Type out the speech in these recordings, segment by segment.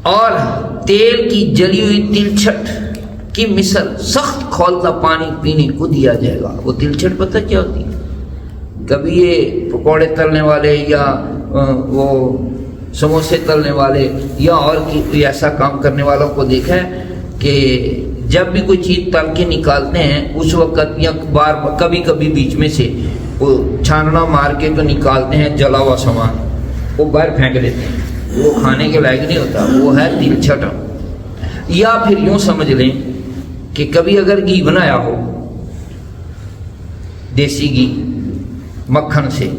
اور تیل کی جلی ہوئی تلچھٹ کی مثل سخت کھولتا پانی پینے کو دیا جائے گا۔ وہ تلچھٹ پتہ کیا ہوتی ہے؟ کبھی یہ پکوڑے تلنے والے یا وہ سموسے تلنے والے یا اور کوئی ایسا کام کرنے والوں کو دیکھا ہے کہ جب بھی کوئی چیز تل کے نکالتے ہیں اس وقت یا کبھی کبھی بیچ میں سے وہ چھاننا مار کے تو نکالتے ہیں جلا ہوا سامان، وہ باہر پھینک دیتے ہیں، وہ کھانے کے لائق نہیں ہوتا، وہ ہے تلچھٹ۔ یا پھر یوں سمجھ لیں کہ کبھی اگر گھی بنایا ہو، دیسی گھی مکھن سے،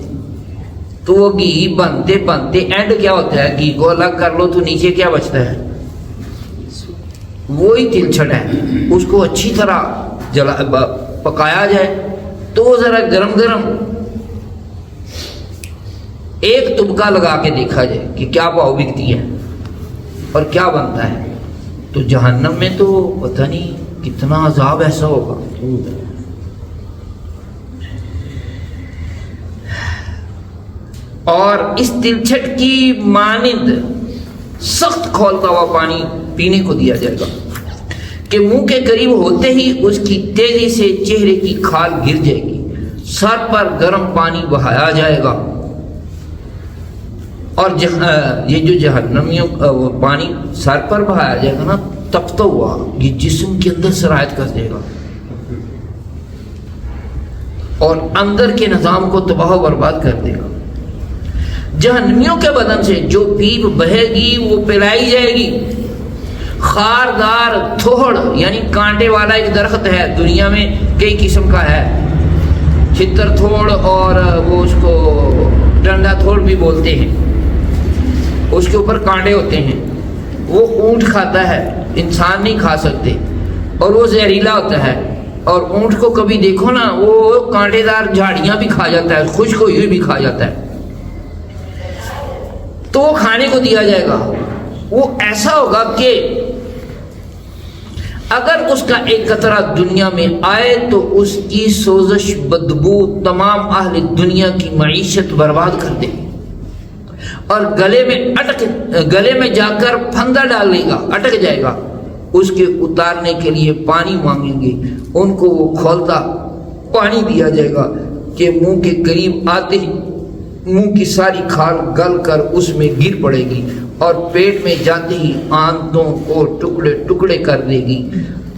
تو وہ گھی بنتے بنتے اینڈ کیا ہوتا ہے، گھی کو الگ کر لو تو نیچے کیا بچتا ہے؟ وہی تلچھٹ ہے۔ اس کو اچھی طرح پکایا جائے تو وہ ذرا گرم گرم ایک تبکہ لگا کے دیکھا جائے کہ کیا بھاؤ بکتی ہے اور کیا بنتا ہے، تو جہنم میں تو پتہ نہیں کتنا عذاب ایسا ہوگا۔ اور اس تلچھٹ کی مانند سخت کھولتا ہوا پانی پینے کو دیا جائے گا کہ منہ کے قریب ہوتے ہی اس کی تیزی سے چہرے کی کھال گر جائے گی، سر پر گرم پانی بہایا جائے گا، اور یہ جو جہنمیوں وہ پانی سر پر بہایا جائے گا نا، تپتا ہوا یہ جسم کے اندر سرایت کر دے گا اور اندر کے نظام کو تباہ و برباد کر دے گا۔ جہنمیوں کے بدن سے جو پیپ بہے گی وہ پلائی جائے گی۔ خاردار تھوڑ یعنی کانٹے والا ایک درخت ہے، دنیا میں کئی قسم کا ہے، چھتر تھوڑ اور وہ اس کو ڈنڈا تھوڑ بھی بولتے ہیں، اس کے اوپر کانٹے ہوتے ہیں، وہ اونٹ کھاتا ہے، انسان نہیں کھا سکتے، اور وہ زہریلا ہوتا ہے، اور اونٹ کو کبھی دیکھو نا وہ کانٹے دار جھاڑیاں بھی کھا جاتا ہے، خشک ہوئی ہوئی بھی کھا جاتا ہے، تو وہ کھانے کو دیا جائے گا۔ وہ ایسا ہوگا کہ اگر اس کا ایک قطرہ دنیا میں آئے تو اس کی سوزش بدبو تمام اہل دنیا کی معیشت برباد کر دے گی، اور گلے میں جا کر پھندا ڈالے گا، اٹک جائے گا۔ اس کے اتارنے کے لیے پانی مانگیں گے، ان کو وہ کھولتا پانی دیا جائے گا کہ منہ کے قریب آتے ہی منہ کی ساری کھال گل کر اس میں گر پڑے گی، اور پیٹ میں جاتے ہی آنتوں کو ٹکڑے ٹکڑے کر دے گی،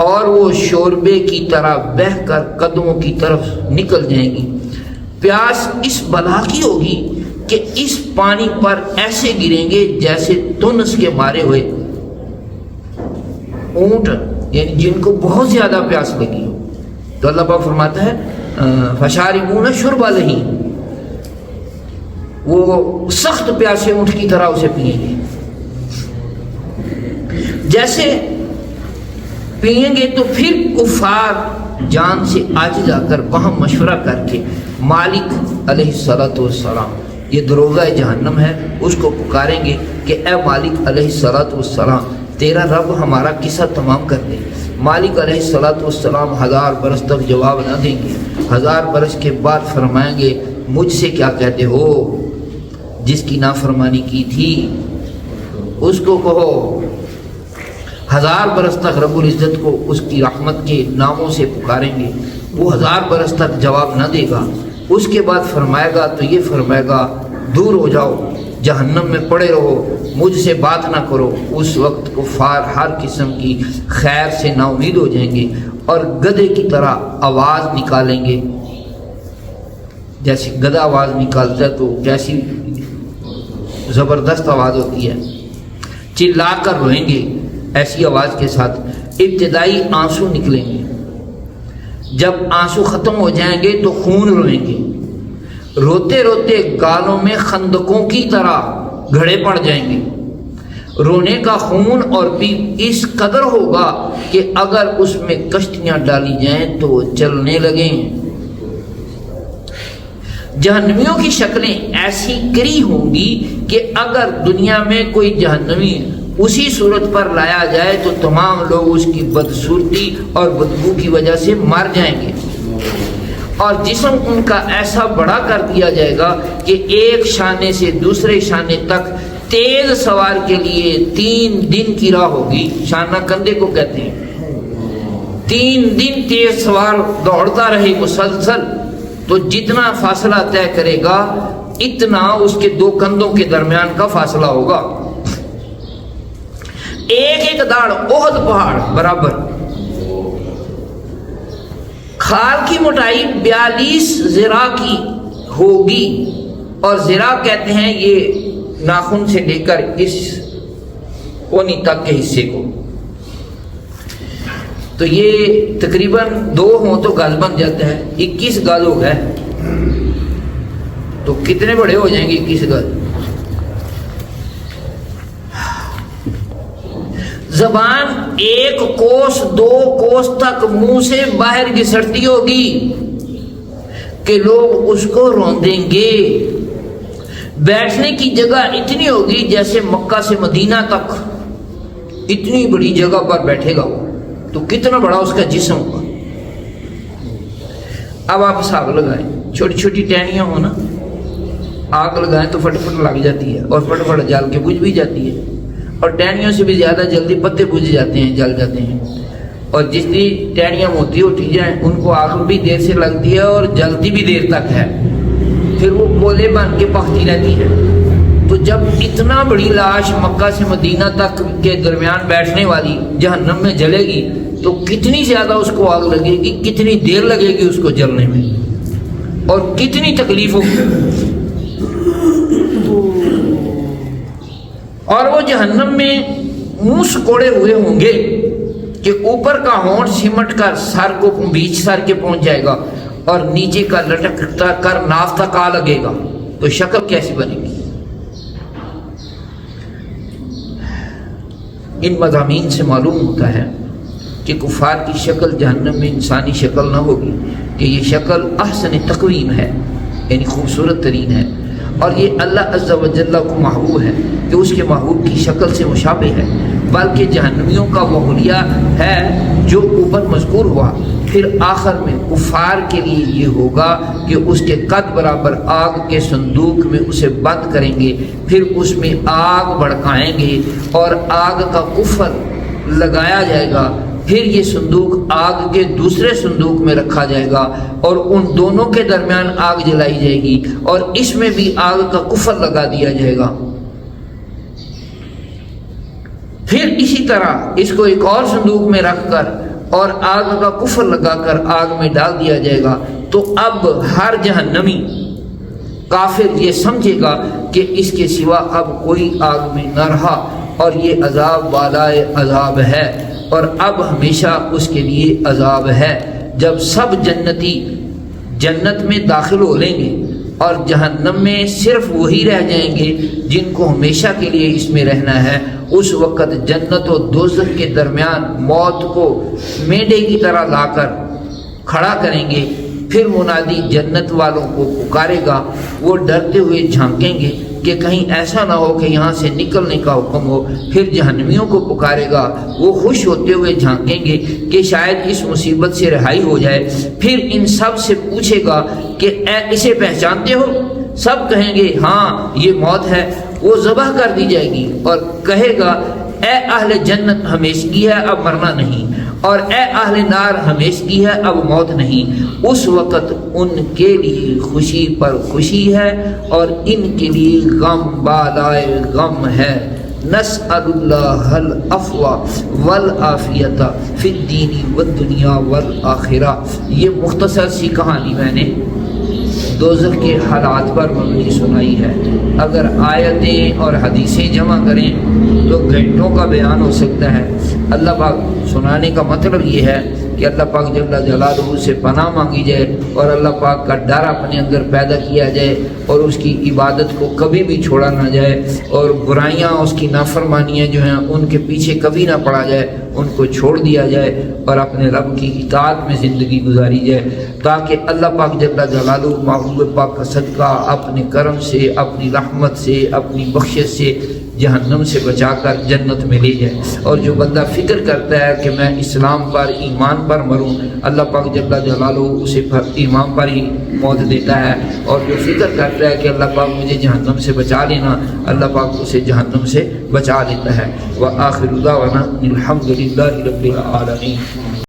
اور وہ شوربے کی طرح بہہ کر قدموں کی طرف نکل جائیں گی۔ پیاس اس بلا کی ہوگی کہ اس پانی پر ایسے گریں گے جیسے تنس کے مارے ہوئے اونٹ، یعنی جن کو بہت زیادہ پیاس لگی ہو۔ تو اللہ پاک فرماتا ہے فشاربون شرب الہیم، وہ سخت پیاسے اونٹ کی طرح اسے پئیں گے۔ جیسے پئیں گے تو پھر کفار جان سے عاجز آ کر وہاں مشورہ کر کے مالک علیہ الصلوۃ والسلام، یہ دروغہ جہنم ہے، اس کو پکاریں گے کہ اے مالک علیہ الصلوۃ والسلام، تیرا رب ہمارا قصہ تمام کر دے۔ مالک علیہ الصلوۃ والسلام 1000 برس تک جواب نہ دیں گے، 1000 برس کے بعد فرمائیں گے مجھ سے کیا کہتے ہو؟ جس کی نافرمانی کی تھی اس کو کہو۔ 1000 برس تک رب العزت کو اس کی رحمت کے ناموں سے پکاریں گے، وہ 1000 برس تک جواب نہ دے گا۔ اس کے بعد فرمائے گا تو یہ فرمائے گا دور ہو جاؤ، جہنم میں پڑے رہو، مجھ سے بات نہ کرو۔ اس وقت کفار ہر قسم کی خیر سے نا امید ہو جائیں گے اور گدھے کی طرح آواز نکالیں گے۔ جیسے گدھا آواز نکالتا ہے تو کیسی زبردست آواز ہوتی ہے، چلا کر روئیں گے ایسی آواز کے ساتھ۔ ابتدائی آنسو نکلیں گے، جب آنسو ختم ہو جائیں گے تو خون روئیں گے، روتے روتے گالوں میں خندقوں کی طرح گھڑے پڑ جائیں گے۔ رونے کا خون اور پیپ اس قدر ہوگا کہ اگر اس میں کشتیاں ڈالی جائیں تو وہ چلنے لگیں۔ جہنمیوں کی شکلیں ایسی کری ہوں گی کہ اگر دنیا میں کوئی جہنمی اسی صورت پر لایا جائے تو تمام لوگ اس کی بدصورتی اور بدبو کی وجہ سے مر جائیں گے، اور جسم ان کا ایسا بڑا کر دیا جائے گا کہ ایک شانے سے دوسرے شانے تک تیز سوار کے لیے 3 دن کی راہ ہوگی، شانہ کندھے کو کہتے ہیں۔ 3 دن تیز سوار دوڑتا رہے مسلسل تو جتنا فاصلہ طے کرے گا اتنا اس کے 2 کندھوں کے درمیان کا فاصلہ ہوگا۔ ایک داڑ احد پہاڑ برابر۔ کھال کی موٹائی 42 ذراع کی ہوگی، اور ذراع کہتے ہیں یہ ناخن سے لے کر اس کونی تک کے حصے کو۔ تو یہ تقریباً 2 ہوں تو گز بن جاتا ہے، 21 گز ہو گئے تو کتنے بڑے ہو جائیں گے 21 گز؟ زبان 1 کوس 2 کوس تک منہ سے باہر گھسٹتی ہوگی کہ لوگ اس کو روندیں گے۔ بیٹھنے کی جگہ اتنی ہوگی جیسے مکہ سے مدینہ تک، اتنی بڑی جگہ پر بیٹھے گا وہ، تو کتنا بڑا اس کا جسم ہوگا۔ اب آپ حساب لگائیں، چھوٹی چھوٹی ٹہنیاں ہو نا، آگ لگائیں تو فٹ فٹ لگ جاتی ہے اور فٹ فٹ جل کے بجھ بھی جاتی ہے، اور ٹہنیوں سے بھی زیادہ جلدی پتے بجھ جاتے ہیں، جل جاتے ہیں۔ اور جتنی ٹہنیاں موٹی ہوتی جائیں ان کو آگ بھی دیر سے لگتی ہے اور جلتی بھی دیر تک ہے، پھر وہ گولے بن کے پکتی رہتی ہے۔ تو جب اتنا بڑی لاش مکہ سے مدینہ تک کے درمیان بیٹھنے والی جہنم میں جلے گی تو کتنی زیادہ اس کو آگ لگے گی، کتنی دیر لگے گی اس کو جلنے میں، اور کتنی تکلیف ہوگی۔ اور وہ جہنم میں منہ سکوڑے ہوئے ہوں گے کہ اوپر کا ہونٹ سمٹ کر سر کو بیچ سر کے پہنچ جائے گا اور نیچے کا لٹکتا کر ناف تک آ لگے گا، تو شکل کیسی بنے گی؟ ان مضامین سے معلوم ہوتا ہے کہ کفار کی شکل جہنم میں انسانی شکل نہ ہوگی، کہ یہ شکل احسن تقویم ہے، یعنی خوبصورت ترین ہے، اور یہ اللہ عز و جل کو محبوب ہے کہ اس کے محبوب کی شکل سے مشابہ ہے، بلکہ جہنمیوں کا وہ حلیہ ہے جو اوپر مذکور ہوا۔ پھر آخر میں کفار کے لیے یہ ہوگا کہ اس کے قد برابر آگ کے صندوق میں اسے بند کریں گے، پھر اس میں آگ بھڑکائیں گے اور آگ کا کفر لگایا جائے گا، پھر یہ صندوق آگ کے دوسرے صندوق میں رکھا جائے گا اور ان دونوں کے درمیان آگ جلائی جائے گی اور اس میں بھی آگ کا کفر لگا دیا جائے گا۔ پھر اسی طرح اس کو ایک اور صندوق میں رکھ کر اور آگ کا کفر لگا کر آگ میں ڈال دیا جائے گا۔ تو اب ہر جہنمی کافر یہ سمجھے گا کہ اس کے سوا اب کوئی آگ میں نہ رہا اور یہ عذاب والائے عذاب ہے، اور اب ہمیشہ اس کے لیے عذاب ہے۔ جب سب جنتی جنت میں داخل ہو لیں گے اور جہنم میں صرف وہی رہ جائیں گے جن کو ہمیشہ کے لیے اس میں رہنا ہے، اس وقت جنت و دوزخ کے درمیان موت کو میڈے کی طرح لا کر کھڑا کریں گے۔ پھر منادی جنت والوں کو پکارے گا، وہ ڈرتے ہوئے جھانکیں گے کہ کہیں ایسا نہ ہو کہ یہاں سے نکلنے کا حکم ہو۔ پھر جہنمیوں کو پکارے گا، وہ خوش ہوتے ہوئے جھانکیں گے کہ شاید اس مصیبت سے رہائی ہو جائے۔ پھر ان سب سے پوچھے گا کہ اسے پہچانتے ہو؟ سب کہیں گے ہاں یہ موت ہے۔ وہ ذبح کر دی جائے گی اور کہے گا اے اہل جنت ہمیشگی ہے، اب مرنا نہیں، اور اے اہل نار ہمیشگی ہے، اب موت نہیں۔ اس وقت ان کے لیے خوشی پر خوشی ہے اور ان کے لیے غم بالائے غم ہے۔ نسأل اللہ العفو والعافیۃ فی الدین والدنیا والآخرہ۔ یہ مختصر سی کہانی میں نے دوزخ کے حالات پر مبنی سنائی ہے۔ اگر آیتیں اور حدیثیں جمع کریں تو گھنٹوں کا بیان ہو سکتا ہے۔ اللہ پاک سنانے کا مطلب یہ ہے کہ اللہ پاک جل جلالہ سے پناہ مانگی جائے اور اللہ پاک کا ڈر اپنے اندر پیدا کیا جائے اور اس کی عبادت کو کبھی بھی چھوڑا نہ جائے، اور برائیاں اس کی نافرمانیاں جو ہیں ان کے پیچھے کبھی نہ پڑا جائے، ان کو چھوڑ دیا جائے اور اپنے رب کی اطاعت میں زندگی گزاری جائے، تاکہ اللہ پاک جل جلالہ محبوب پاک کا صدقہ اپنے کرم سے، اپنی رحمت سے، اپنی بخشش سے جہنم سے بچا کر جنت میں لے جائے۔ اور جو بندہ فکر کرتا ہے کہ میں اسلام پر ایمان پر مروں، اللہ پاک جل جلالہ اسے ایمان پر ہی موت دیتا ہے، اور جو فکر کرتا ہے کہ اللہ پاک مجھے جہنم سے بچا لینا، اللہ پاک اسے جہنم سے بچا لیتا ہے۔ وآخر دعوانا الحمد للہ رب العالمین۔